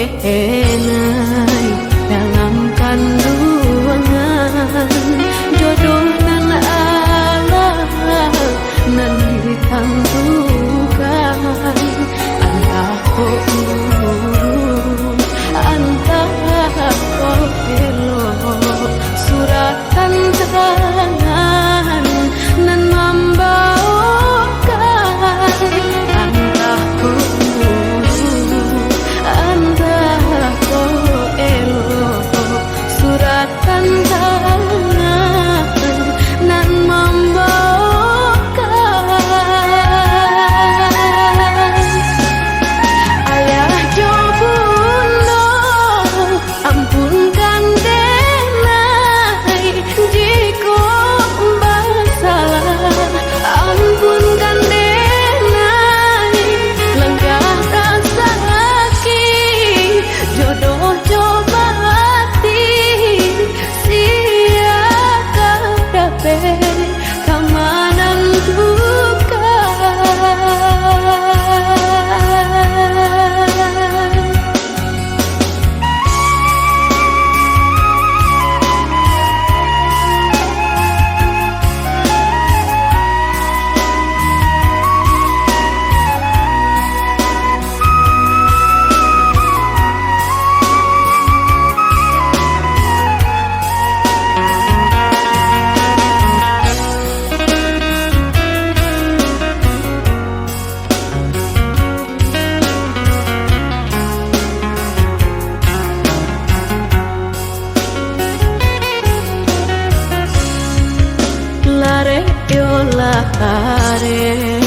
menai dalam kandungan jodoh nan Allah nan ditentukan antah kok nurut antah kok elok surat tantangan nan membawakan antah kok nurut antah kok elok surat tantangan nan membawakan ayah jobundo ampunkan denai jika bersalah ampunkan denai lenggah rasa sakit jodoh coba hati sia kadape kamanan duka. Lare yo lare